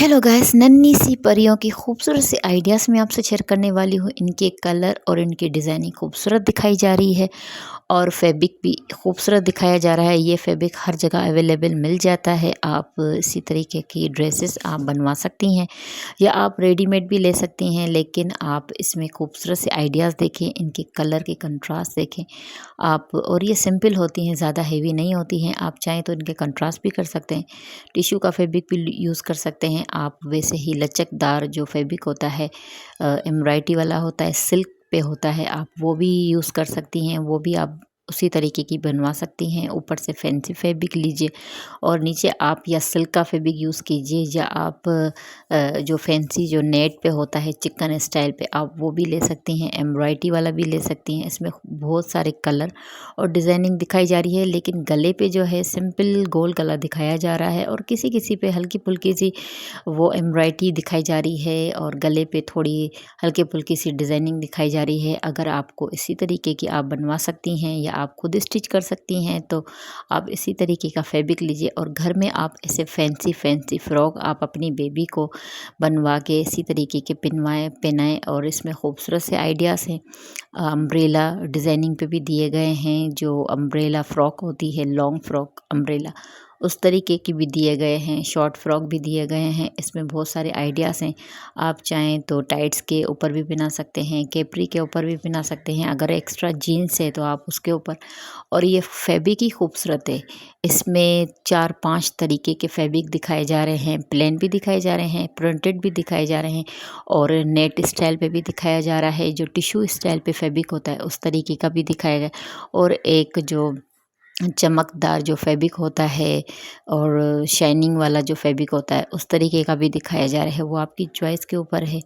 Hello guys, नन्ही सी परियों की खूबसूरत सी आइडियाज़ मैं आपसे शेयर करने वाली हूँ। इनके कलर और इनकी डिज़ाइनिंग खूबसूरत दिखाई जा रही है और फैब्रिक भी खूबसूरत दिखाया जा रहा है। ये फैब्रिक हर जगह अवेलेबल मिल जाता है। आप इसी तरीके की ड्रेसेस आप बनवा सकती हैं या आप रेडीमेड भी ले सकती हैं, लेकिन आप इसमें खूबसूरत से आइडियाज़ देखें, इनके कलर के कंट्रास्ट देखें आप। और ये सिंपल होती हैं, ज़्यादा हेवी नहीं होती हैं। आप चाहें तो इनके कंट्रास्ट भी कर सकते हैं, टिश्यू का फैब्रिक भी यूज़ कर सकते हैं आप। वैसे ही लचकदार जो फैब्रिक होता है, एम्ब्रॉयडरी वाला होता है, सिल्क पे होता है, आप वो भी यूज़ कर सकती हैं। वो भी आप उसी तरीके की बनवा सकती हैं। ऊपर से फैंसी फैब्रिक लीजिए और नीचे आप या सिल्क का फैब्रिक यूज़ कीजिए, या आप जो फैंसी जो नेट पे होता है चिकन स्टाइल पे, आप वो भी ले सकती हैं। एम्ब्रॉयडरी वाला भी ले सकती हैं। इसमें बहुत सारे कलर और डिज़ाइनिंग दिखाई जा रही है, लेकिन गले पे जो है सिंपल गोल गला दिखाया जा रहा है और किसी किसी पे हल्की फुल्की सी वो एम्ब्रॉयडरी दिखाई जा रही है और गले पे थोड़ी हल्की फुल्की सी डिज़ाइनिंग दिखाई जा रही है। अगर आपको इसी तरीके की आप बनवा सकती हैं या आप खुद स्टिच कर सकती हैं, तो आप इसी तरीके का फैब्रिक लीजिए और घर में आप ऐसे फैंसी फैंसी फ्रॉक आप अपनी बेबी को बनवा के इसी तरीके के पहनाएं। और इसमें खूबसूरत से आइडियाज़ हैं। अम्ब्रेला डिज़ाइनिंग पे भी दिए गए हैं। जो अम्ब्रेला फ्रॉक होती है, लॉन्ग फ्रॉक अम्ब्रेला, उस तरीके की भी दिए गए हैं। शॉर्ट फ्रॉक भी दिए गए हैं। इसमें बहुत सारे आइडियाज़ हैं। आप चाहें तो टाइट्स के ऊपर भी पहना सकते हैं, कैपरी के ऊपर भी पहना सकते हैं। अगर एक्स्ट्रा जीन्स है तो आप उसके ऊपर। और ये फैब्रिक ही खूबसूरत है। इसमें 4-5 तरीके के फैब्रिक दिखाए जा रहे हैं। प्लेन भी दिखाए जा रहे हैं, प्रिंटेड भी दिखाए जा रहे हैं और नेट स्टाइल पे भी दिखाया जा रहा है। जो टिश्यू स्टाइल पे फैब्रिक होता है उस तरीके का भी दिखाया गया और एक जो चमकदार जो फैब्रिक होता है और शाइनिंग वाला जो फैब्रिक होता है उस तरीके का भी दिखाया जा रहा है। वो आपकी चॉइस के ऊपर है।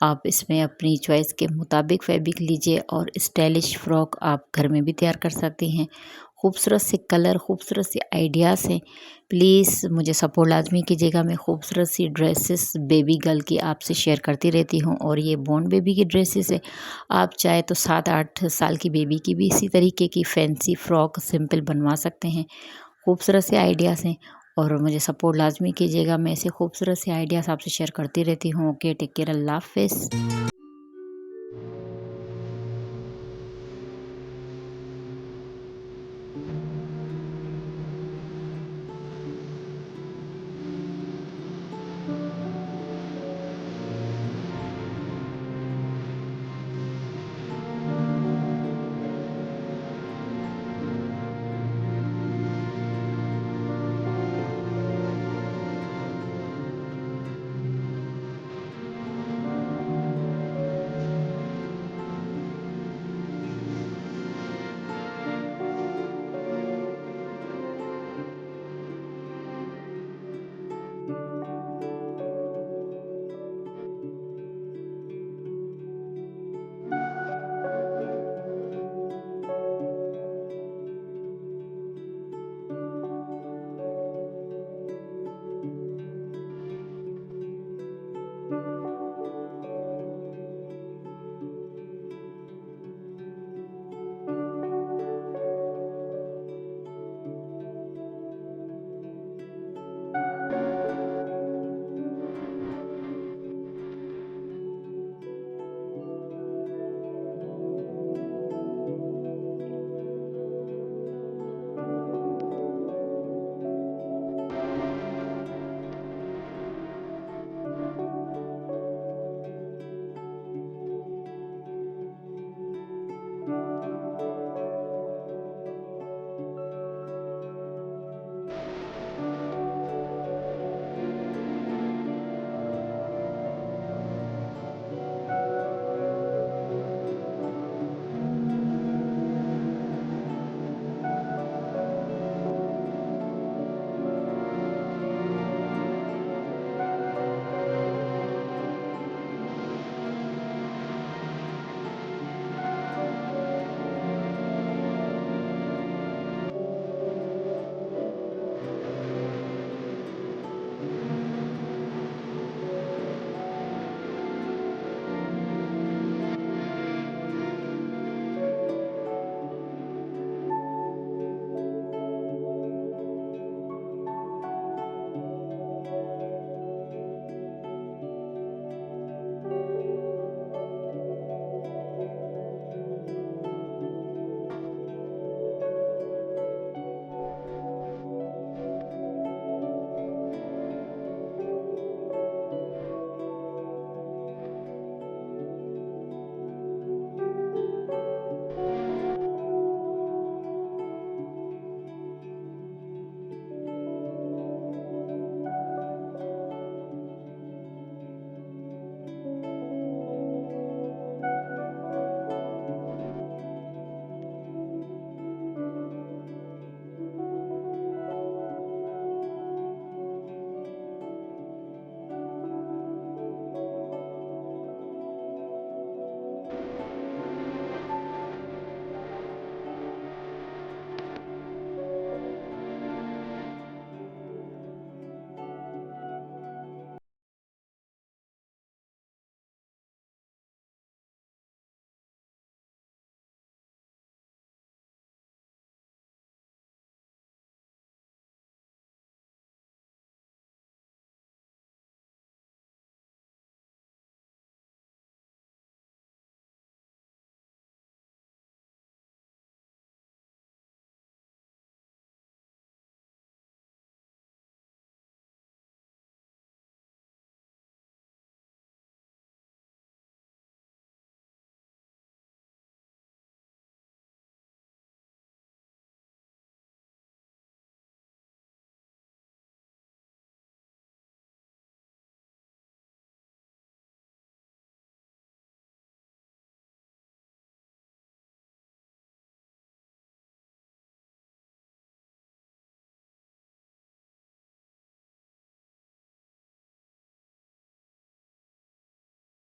आप इसमें अपनी चॉइस के मुताबिक फैब्रिक लीजिए और स्टाइलिश फ्रॉक आप घर में भी तैयार कर सकती हैं। खूबसूरत से कलर, खूबसूरत से आइडियाज़ हैं। प्लीज़ मुझे सपोर्ट लाज़मी कीजिएगा। मैं खूबसूरत सी ड्रेसेस बेबी गर्ल की आपसे शेयर करती रहती हूँ और ये बॉर्न बेबी की ड्रेसेस है। आप चाहे तो 7-8 साल की बेबी की भी इसी तरीके की फैंसी फ्रॉक सिंपल बनवा सकते हैं। खूबसूरत से आइडियाज़ हैं और मुझे सपोर्ट लाज़मी कीजिएगा। मैं ऐसे खूबसूरत से आइडियाज़ आपसे शेयर करती रहती हूँ। ओके, टेक केयर, अल्लाह हाफ़िज़।